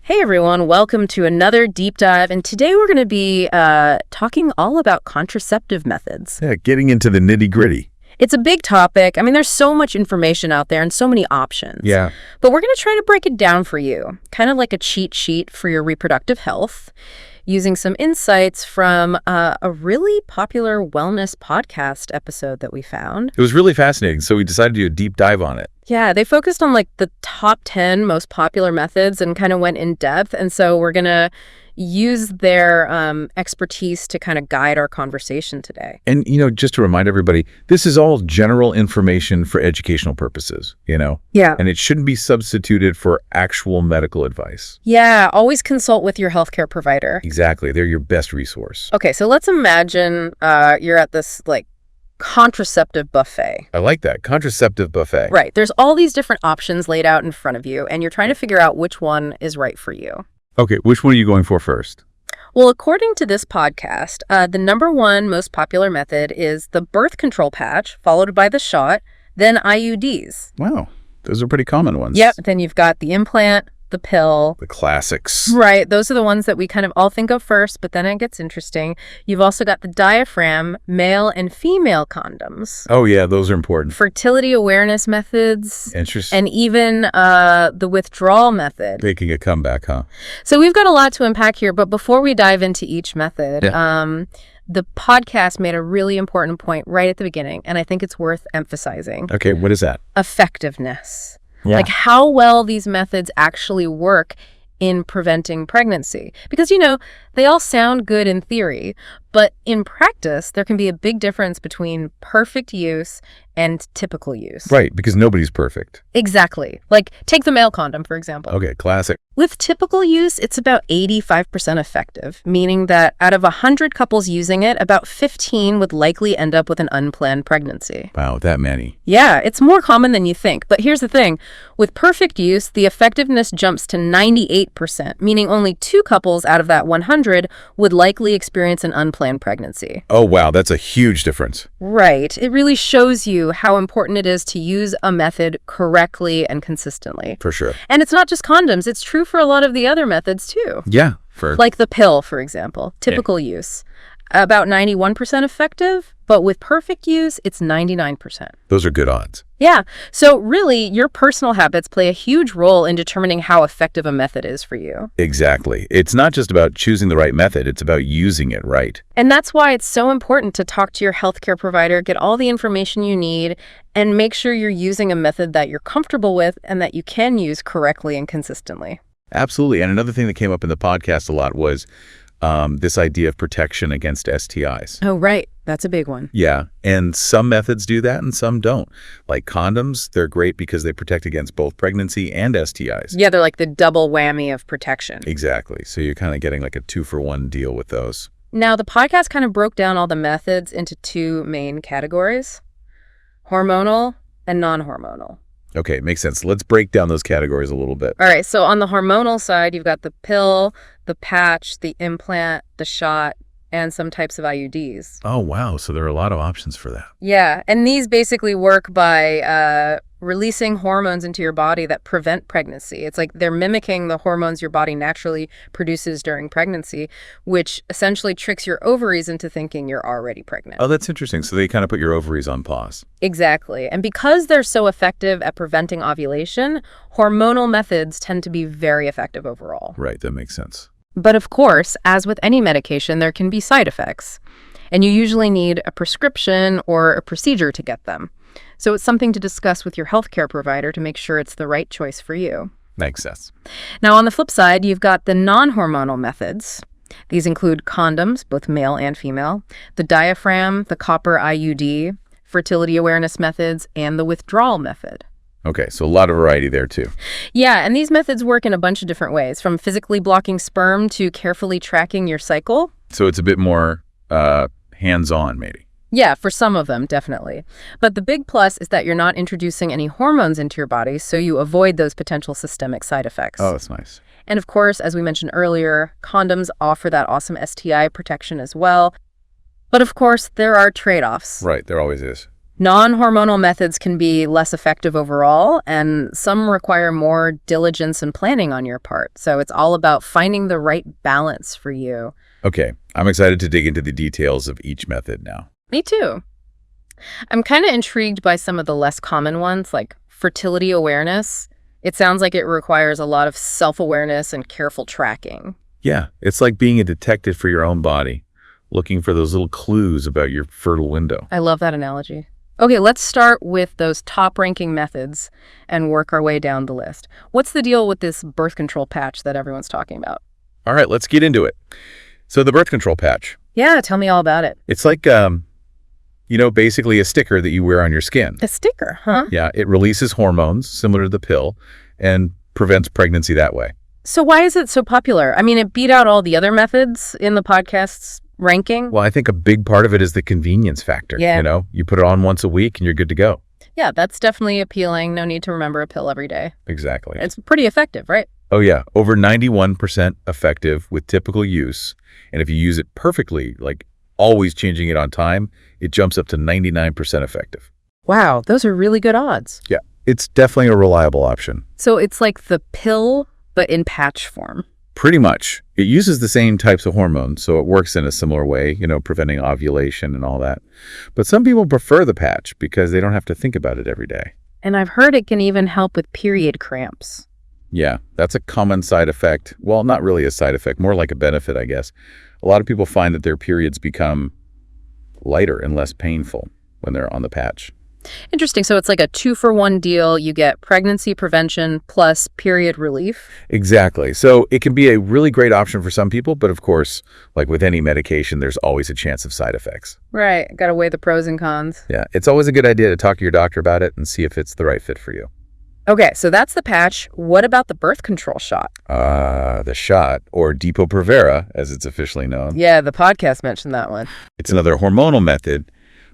Hey everyone, welcome to another deep dive, and today we're going to be talking all about contraceptive methods. Yeah, getting into the nitty-gritty. It's a big topic. I mean, there's so much information out there and so many options. Yeah. But we're going to try to break it down for you, kind of like a cheat sheet for your reproductive health, using some insights from a really popular wellness podcast episode that we found. It was really fascinating, so we decided to do a deep dive on it. Yeah, they focused on like the top 10 most popular methods and kind of went in depth. And so we're going to use their expertise to kind of guide our conversation today. And, just to remind everybody, this is all general information for educational purposes, Yeah. And it shouldn't be substituted for actual medical advice. Yeah, always consult with your healthcare provider. Exactly. They're your best resource. Okay, so let's imagine you're at this contraceptive buffet. I like that. Contraceptive buffet. Right. There's all these different options laid out in front of you, and you're trying to figure out which one is right for you. Okay, which one are you going for first? Well, according to this podcast, the number one most popular method is the birth control patch, followed by the shot, then IUDs. Wow, those are pretty common ones. Yep. Then you've got the implant, the pill. The classics. Right. Those are the ones that we kind of all think of first, but then it gets interesting. You've also got the diaphragm, male and female condoms. Oh, yeah, those are important. Fertility awareness methods. Interesting. And even the withdrawal method. Making a comeback, huh? So we've got a lot to unpack here, but before we dive into each method, the podcast made a really important point right at the beginning, and I think it's worth emphasizing. Okay, what is that? Effectiveness. Yeah. Like how well these methods actually work in preventing pregnancy. Because, they all sound good in theory, but in practice, there can be a big difference between perfect use and typical use. Right, because nobody's perfect. Exactly. Like, take the male condom, for example. Okay, classic. With typical use, it's about 85% effective, meaning that out of 100 couples using it, about 15 would likely end up with an unplanned pregnancy. Wow, that many. Yeah, it's more common than you think. But here's the thing. With perfect use, the effectiveness jumps to 98%, meaning only 2 couples out of that 100 would likely experience an unplanned pregnancy. Oh, wow, that's a huge difference. Right. It really shows you how important it is to use a method correctly and consistently. For sure. And it's not just condoms. It's true for a lot of the other methods, too. Yeah. Like the pill, for example. Typical use. About 91% effective, but with perfect use, it's 99%. Those are good odds. Yeah. So really, your personal habits play a huge role in determining how effective a method is for you. Exactly. It's not just about choosing the right method. It's about using it right. And that's why it's so important to talk to your healthcare provider, get all the information you need, and make sure you're using a method that you're comfortable with and that you can use correctly and consistently. Absolutely. And another thing that came up in the podcast a lot was this idea of protection against STIs. Oh, right. That's a big one. Yeah. And some methods do that and some don't. Like condoms, they're great because they protect against both pregnancy and STIs. Yeah, they're like the double whammy of protection. Exactly. So you're kind of getting like a 2-for-1 deal with those. Now, the podcast kind of broke down all the methods into 2 main categories, hormonal and non-hormonal. Okay, makes sense. Let's break down those categories a little bit. All right, so on the hormonal side, you've got the pill, the patch, the implant, the shot, and some types of IUDs. Oh, wow. So there are a lot of options for that. Yeah, and these basically work by releasing hormones into your body that prevent pregnancy. It's like they're mimicking the hormones your body naturally produces during pregnancy, which essentially tricks your ovaries into thinking you're already pregnant. Oh, that's interesting. So they kind of put your ovaries on pause. Exactly. And because they're so effective at preventing ovulation, hormonal methods tend to be very effective overall. Right, that makes sense. But of course, as with any medication, there can be side effects. And you usually need a prescription or a procedure to get them. So it's something to discuss with your healthcare provider to make sure it's the right choice for you. Makes sense. Now, on the flip side, you've got the non-hormonal methods. These include condoms, both male and female, the diaphragm, the copper IUD, fertility awareness methods, and the withdrawal method. Okay, so a lot of variety there too. Yeah, and these methods work in a bunch of different ways, from physically blocking sperm to carefully tracking your cycle. So it's a bit more hands-on, maybe. Yeah, for some of them, definitely. But the big plus is that you're not introducing any hormones into your body, so you avoid those potential systemic side effects. Oh, that's nice. And of course, as we mentioned earlier, condoms offer that awesome STI protection as well. But of course, there are trade-offs. Right, there always is. Non-hormonal methods can be less effective overall, and some require more diligence and planning on your part. So it's all about finding the right balance for you. Okay, I'm excited to dig into the details of each method now. Me too. I'm kind of intrigued by some of the less common ones, like fertility awareness. It sounds like it requires a lot of self-awareness and careful tracking. Yeah, it's like being a detective for your own body, looking for those little clues about your fertile window. I love that analogy. Okay, let's start with those top-ranking methods and work our way down the list. What's the deal with this birth control patch that everyone's talking about? All right, let's get into it. So the birth control patch. Yeah, tell me all about it. It's like, basically a sticker that you wear on your skin. A sticker, huh? Yeah, it releases hormones similar to the pill and prevents pregnancy that way. So why is it so popular? I mean, it beat out all the other methods in the podcast's ranking. Well, I think a big part of it is the convenience factor. Yeah. You put it on once a week and you're good to go. Yeah, that's definitely appealing. No need to remember a pill every day. Exactly. It's pretty effective, right? Oh, yeah. Over 91% effective with typical use. And if you use it perfectly, like always changing it on time, it jumps up to 99% effective. Wow, those are really good odds. Yeah, it's definitely a reliable option. So it's like the pill, but in patch form. Pretty much. It uses the same types of hormones, so it works in a similar way, preventing ovulation and all that. But some people prefer the patch because they don't have to think about it every day. And I've heard it can even help with period cramps. Yeah, that's a common side effect. Well, not really a side effect, more like a benefit, I guess. A lot of people find that their periods become lighter and less painful when they're on the patch. Interesting. So it's like a 2-for-1 deal. You get pregnancy prevention plus period relief. Exactly. So it can be a really great option for some people, but of course, like with any medication, there's always a chance of side effects. Right. Got to weigh the pros and cons. Yeah, it's always a good idea to talk to your doctor about it and see if it's the right fit for you. Okay, so that's the patch. What about the birth control shot? The shot, or Depo-Provera, as it's officially known. Yeah, the podcast mentioned that one. It's another hormonal method,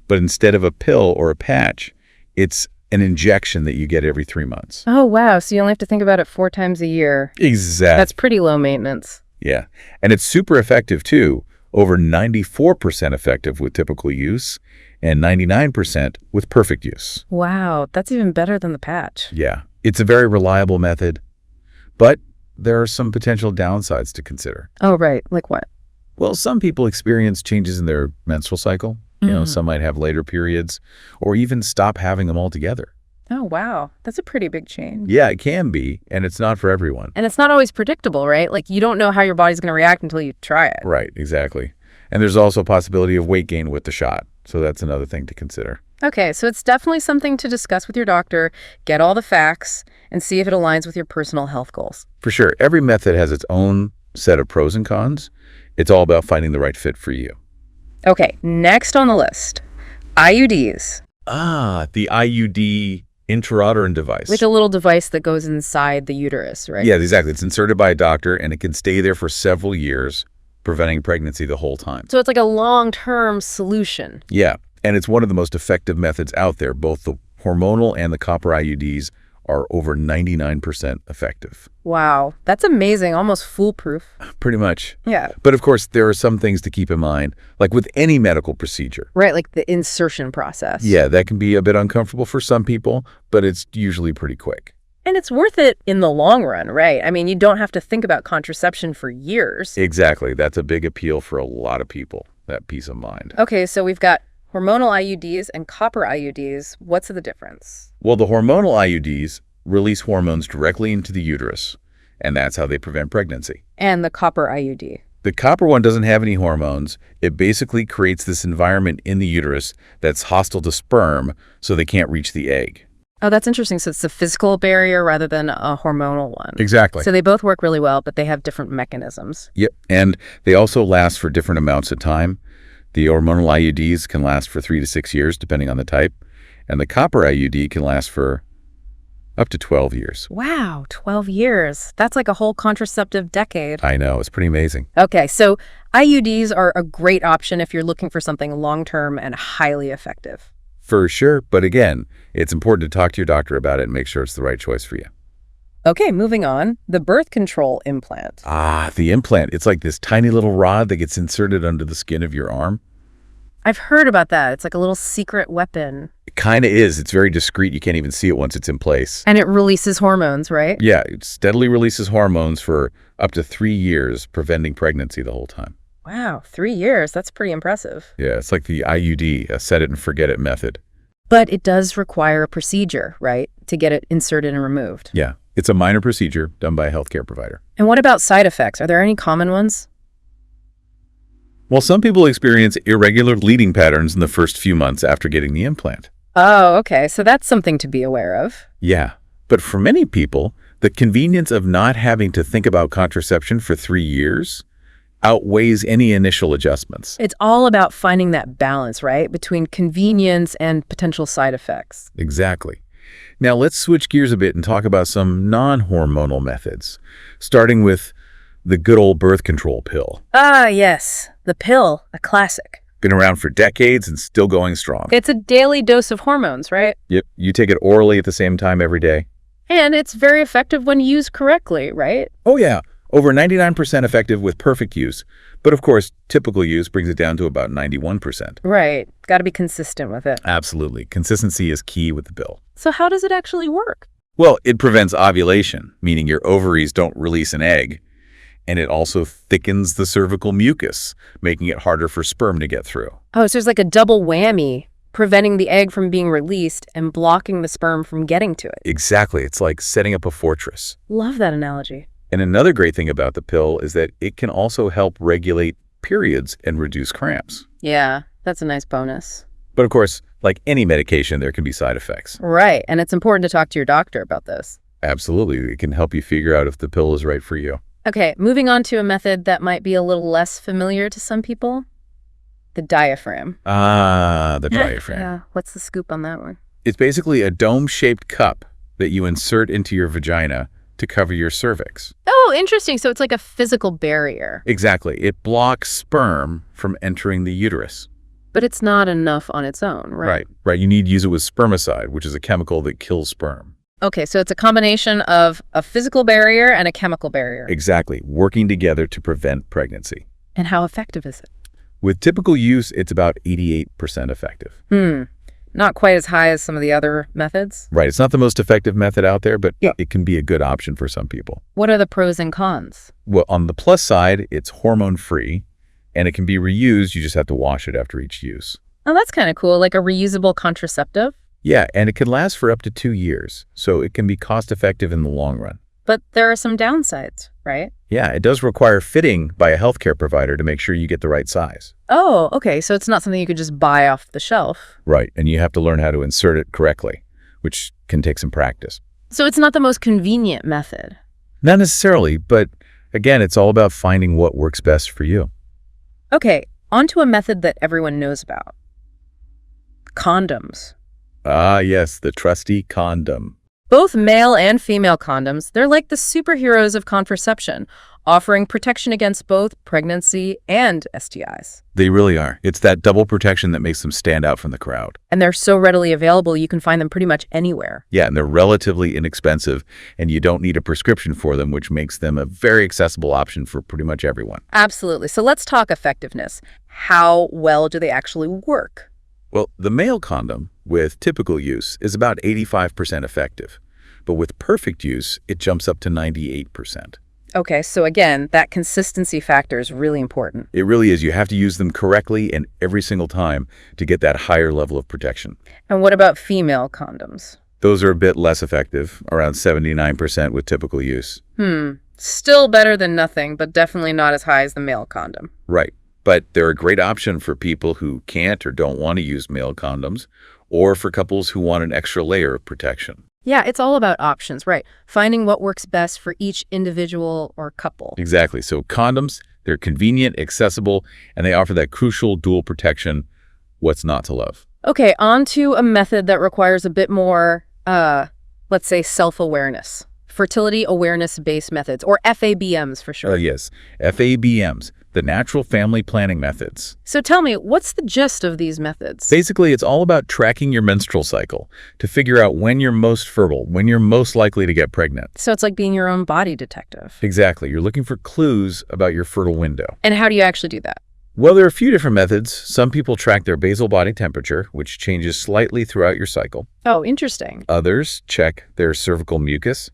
but instead of a pill or a patch, it's an injection that you get every 3 months. Oh, wow. So you only have to think about it 4 times a year. Exactly. That's pretty low maintenance. Yeah. And it's super effective, too. Over 94% effective with typical use and 99% with perfect use. Wow. That's even better than the patch. Yeah. It's a very reliable method, but there are some potential downsides to consider. Oh, right. Like what? Well, some people experience changes in their menstrual cycle. Some might have later periods or even stop having them altogether. Oh, wow. That's a pretty big change. Yeah, it can be, and it's not for everyone. And it's not always predictable, right? Like you don't know how your body's going to react until you try it. Right, exactly. And there's also a possibility of weight gain with the shot. So that's another thing to consider. Okay, so it's definitely something to discuss with your doctor, get all the facts, and see if it aligns with your personal health goals. For sure. Every method has its own set of pros and cons. It's all about finding the right fit for you. Okay, next on the list, IUDs. The IUD intrauterine device. Like a little device that goes inside the uterus, right? Yeah, exactly. It's inserted by a doctor, and it can stay there for several years, preventing pregnancy the whole time. So it's like a long-term solution. Yeah, and it's one of the most effective methods out there. Both the hormonal and the copper IUDs are over 99% effective. Wow, that's amazing. Almost foolproof. Pretty much. Yeah. But of course, there are some things to keep in mind, like with any medical procedure. Right, like the insertion process. Yeah, that can be a bit uncomfortable for some people, but it's usually pretty quick. And it's worth it in the long run, right? I mean, you don't have to think about contraception for years. Exactly. That's a big appeal for a lot of people, that peace of mind. Okay, so we've got hormonal IUDs and copper IUDs. What's the difference? Well, the hormonal IUDs release hormones directly into the uterus, and that's how they prevent pregnancy. And the copper IUD? The copper one doesn't have any hormones. It basically creates this environment in the uterus that's hostile to sperm, so they can't reach the egg. Oh, that's interesting. So it's a physical barrier rather than a hormonal one. Exactly. So they both work really well, but they have different mechanisms. Yep, and they also last for different amounts of time. The hormonal IUDs can last for 3 to 6 years, depending on the type, and the copper IUD can last for up to 12 years. Wow, 12 years. That's like a whole contraceptive decade. I know, it's pretty amazing. Okay, so IUDs are a great option if you're looking for something long-term and highly effective. For sure, but again, it's important to talk to your doctor about it and make sure it's the right choice for you. Okay, moving on. The birth control implant. The implant. It's like this tiny little rod that gets inserted under the skin of your arm. I've heard about that. It's like a little secret weapon. It kind of is. It's very discreet. You can't even see it once it's in place. And it releases hormones, right? Yeah, it steadily releases hormones for up to 3 years, preventing pregnancy the whole time. Wow, 3 years. That's pretty impressive. Yeah, it's like the IUD, a set it and forget it method. But it does require a procedure, right, to get it inserted and removed. Yeah, it's a minor procedure done by a healthcare provider. And what about side effects? Are there any common ones? Well, some people experience irregular bleeding patterns in the first few months after getting the implant. Oh, okay. So that's something to be aware of. Yeah, but for many people, the convenience of not having to think about contraception for 3 years outweighs any initial adjustments. It's all about finding that balance, right, between convenience and potential side effects. Exactly. Now let's switch gears a bit and talk about some non-hormonal methods, starting with the good old birth control pill. Ah, yes. The pill, a classic. Been around for decades and still going strong. It's a daily dose of hormones, right? Yep, you take it orally at the same time every day. And it's very effective when used correctly, right? Oh yeah, over 99% effective with perfect use. But of course, typical use brings it down to about 91%. Right. Got to be consistent with it. Absolutely. Consistency is key with the pill. So how does it actually work? Well, it prevents ovulation, meaning your ovaries don't release an egg. And it also thickens the cervical mucus, making it harder for sperm to get through. Oh, so there's like a double whammy, preventing the egg from being released and blocking the sperm from getting to it. Exactly. It's like setting up a fortress. Love that analogy. And another great thing about the pill is that it can also help regulate periods and reduce cramps. Yeah, that's a nice bonus. But of course, like any medication, there can be side effects. Right, and it's important to talk to your doctor about this. Absolutely. It can help you figure out if the pill is right for you. Okay, moving on to a method that might be a little less familiar to some people. The diaphragm. Ah, the diaphragm. Yeah, what's the scoop on that one? It's basically a dome-shaped cup that you insert into your vagina to cover your cervix. Oh, interesting. So it's like a physical barrier. Exactly. It blocks sperm from entering the uterus. But it's not enough on its own, right? Right. You need to use it with spermicide, which is a chemical that kills sperm. Okay, so it's a combination of a physical barrier and a chemical barrier. Exactly. Working together to prevent pregnancy. And how effective is it? With typical use, it's about 88% effective. Not quite as high as some of the other methods. Right. It's not the most effective method out there, but Yeah. it can be a good option for some people. What are the pros and cons? Well, on the plus side, it's hormone-free, and it can be reused. You just have to wash it after each use. Oh, that's kind of cool, like a reusable contraceptive. Yeah, and it can last for up to 2 years, so it can be cost-effective in the long run. But there are some downsides, right? Yeah, it does require fitting by a healthcare provider to make sure you get the right size. Oh, okay, so it's not something you could just buy off the shelf. Right, and you have to learn how to insert it correctly, which can take some practice. So it's not the most convenient method. Not necessarily, but again, it's all about finding what works best for you. Okay, on to a method that everyone knows about. Condoms. Ah, yes, the trusty condom. Both male and female condoms, they're like the superheroes of contraception, offering protection against both pregnancy and STIs. They really are. It's that double protection that makes them stand out from the crowd. And they're so readily available, you can find them pretty much anywhere. Yeah, and they're relatively inexpensive, and you don't need a prescription for them, which makes them a very accessible option for pretty much everyone. Absolutely. So let's talk effectiveness. How well do they actually work? Well, the male condom, with typical use, is about 85% effective. But with perfect use, it jumps up to 98%. Okay, so again, that consistency factor is really important. It really is. You have to use them correctly and every single time to get that higher level of protection. And what about female condoms? Those are a bit less effective, around 79% with typical use. Still better than nothing, but definitely not as high as the male condom. Right. But they're a great option for people who can't or don't want to use male condoms, or for couples who want an extra layer of protection. Yeah, it's all about options, right? Finding what works best for each individual or couple. Exactly. So condoms, they're convenient, accessible, and they offer that crucial dual protection. What's not to love? Okay, on to a method that requires a bit more, let's say, self-awareness. Fertility awareness-based methods, or FABMs for short. Yes, FABMs, the natural family planning methods. So tell me, what's the gist of these methods? Basically, it's all about tracking your menstrual cycle to figure out when you're most fertile, when you're most likely to get pregnant. So it's like being your own body detective. Exactly. You're looking for clues about your fertile window. And how do you actually do that? Well, there are a few different methods. Some people track their basal body temperature, which changes slightly throughout your cycle. Oh, interesting. Others check their cervical mucus,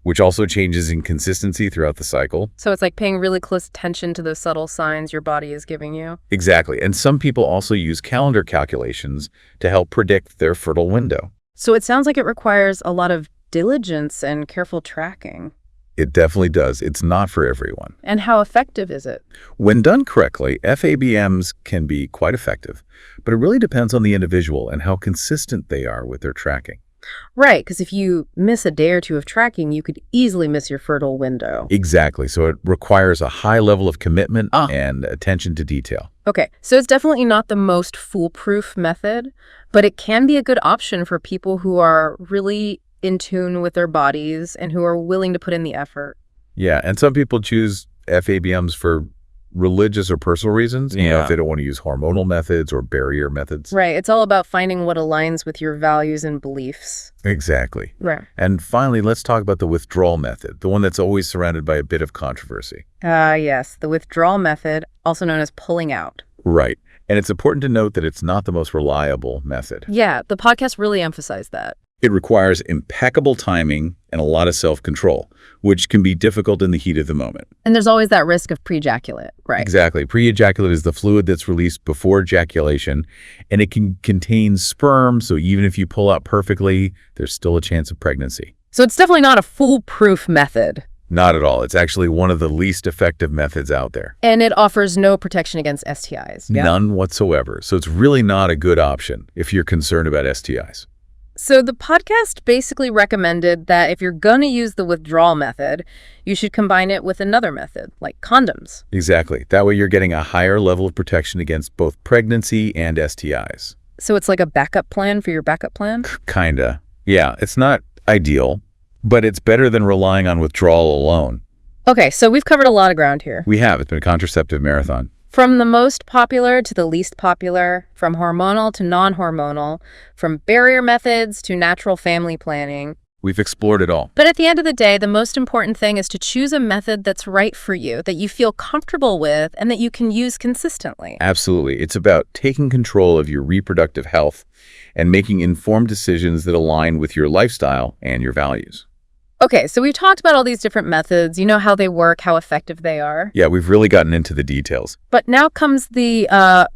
which also changes in consistency throughout the cycle. So it's like paying really close attention to those subtle signs your body is giving you. Exactly. And some people also use calendar calculations to help predict their fertile window. So it sounds like it requires a lot of diligence and careful tracking. It definitely does. It's not for everyone. And how effective is it? When done correctly, FABMs can be quite effective, but it really depends on the individual and how consistent they are with their tracking. Right, because if you miss a day or two of tracking, you could easily miss your fertile window. Exactly. So it requires a high level of commitment and attention to detail. Okay, so it's definitely not the most foolproof method, but it can be a good option for people who are really in tune with their bodies and who are willing to put in the effort. Yeah, and some people choose FABMs for religious or personal reasons, if they don't want to use hormonal methods or barrier methods. Right, it's all about finding what aligns with your values and beliefs. Exactly. Right. And finally, let's talk about the withdrawal method, the one that's always surrounded by a bit of controversy. Yes, the withdrawal method, also known as pulling out. Right. And it's important to note that it's not the most reliable method. Yeah, the podcast really emphasized that. It requires impeccable timing and a lot of self-control, which can be difficult in the heat of the moment. And there's always that risk of pre-ejaculate, right? Exactly. Pre-ejaculate is the fluid that's released before ejaculation, and it can contain sperm, so even if you pull out perfectly, there's still a chance of pregnancy. So it's definitely not a foolproof method. Not at all. It's actually one of the least effective methods out there. And it offers no protection against STIs. None whatsoever. So it's really not a good option if you're concerned about STIs. So the podcast basically recommended that if you're going to use the withdrawal method, you should combine it with another method, like condoms. Exactly. That way you're getting a higher level of protection against both pregnancy and STIs. So it's like a backup plan for your backup plan? Kinda. Yeah, it's not ideal, but it's better than relying on withdrawal alone. Okay, so we've covered a lot of ground here. We have. It's been a contraceptive marathon. From the most popular to the least popular, from hormonal to non-hormonal, from barrier methods to natural family planning. We've explored it all. But at the end of the day, the most important thing is to choose a method that's right for you, that you feel comfortable with, and that you can use consistently. Absolutely. It's about taking control of your reproductive health and making informed decisions that align with your lifestyle and your values. Okay, so we've talked about all these different methods. You know how they work, how effective they are. Yeah, we've really gotten into the details. But now comes the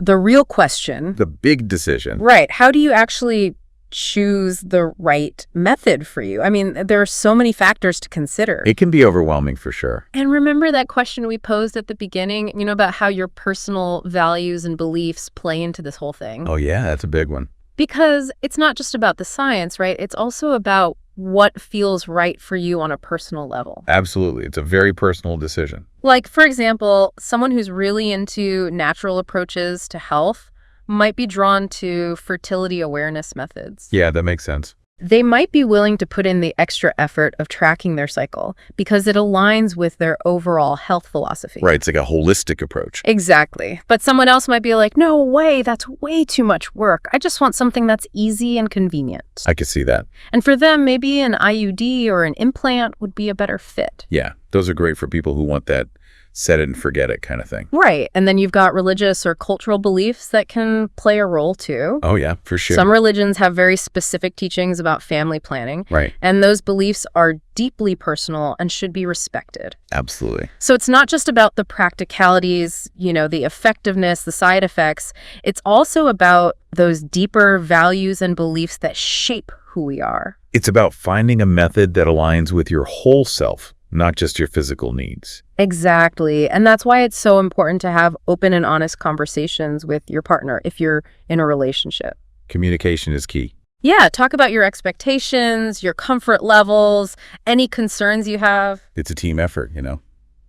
real question. The big decision. Right. How do you actually choose the right method for you? I mean, there are so many factors to consider. It can be overwhelming for sure. And remember that question we posed at the beginning, about how your personal values and beliefs play into this whole thing? Oh, yeah, that's a big one. Because it's not just about the science, right? It's also about what feels right for you on a personal level. Absolutely. It's a very personal decision. Like, for example, someone who's really into natural approaches to health might be drawn to fertility awareness methods. Yeah, that makes sense. They might be willing to put in the extra effort of tracking their cycle because it aligns with their overall health philosophy. Right, it's like a holistic approach. Exactly. But someone else might be like, no way, that's way too much work. I just want something that's easy and convenient. I could see that. And for them, maybe an IUD or an implant would be a better fit. Yeah, those are great for people who want that set it and forget it kind of thing. Right. And then you've got religious or cultural beliefs that can play a role too. Oh, yeah, for sure. Some religions have very specific teachings about family planning. Right. And those beliefs are deeply personal and should be respected. Absolutely. So it's not just about the practicalities, the effectiveness, the side effects. It's also about those deeper values and beliefs that shape who we are. It's about finding a method that aligns with your whole self, not just your physical needs. Exactly. And that's why it's so important to have open and honest conversations with your partner if you're in a relationship. Communication is key. Yeah, talk about your expectations, your comfort levels, any concerns you have. It's a team effort,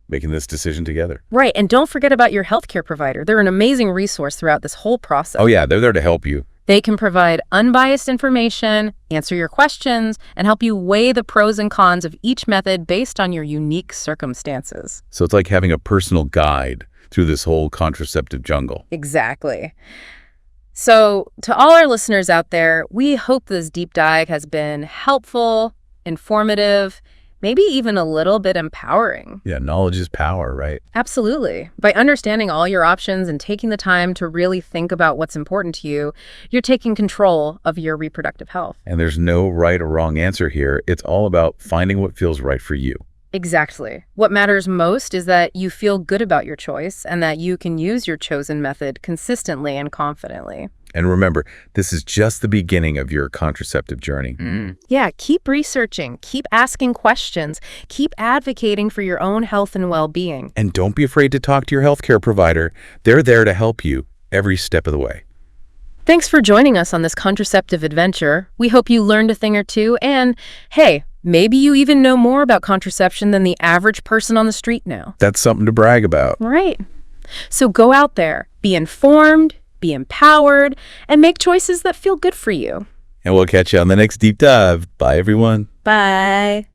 making this decision together. Right. And don't forget about your healthcare provider. They're an amazing resource throughout this whole process. Oh, yeah, they're there to help you. They can provide unbiased information, answer your questions, and help you weigh the pros and cons of each method based on your unique circumstances. So it's like having a personal guide through this whole contraceptive jungle. Exactly. So to all our listeners out there, we hope this deep dive has been helpful, informative, maybe even a little bit empowering. Yeah, knowledge is power, right? Absolutely. By understanding all your options and taking the time to really think about what's important to you, you're taking control of your reproductive health. And there's no right or wrong answer here. It's all about finding what feels right for you. Exactly. What matters most is that you feel good about your choice and that you can use your chosen method consistently and confidently. And remember, this is just the beginning of your contraceptive journey. Yeah, keep researching, keep asking questions, keep advocating for your own health and well-being. And don't be afraid to talk to your healthcare provider. They're there to help you every step of the way. Thanks for joining us on this contraceptive adventure. We hope you learned a thing or two, and hey, maybe you even know more about contraception than the average person on the street now. That's something to brag about. Right. So go out there, be informed, be empowered, and make choices that feel good for you. And we'll catch you on the next deep dive. Bye, everyone. Bye.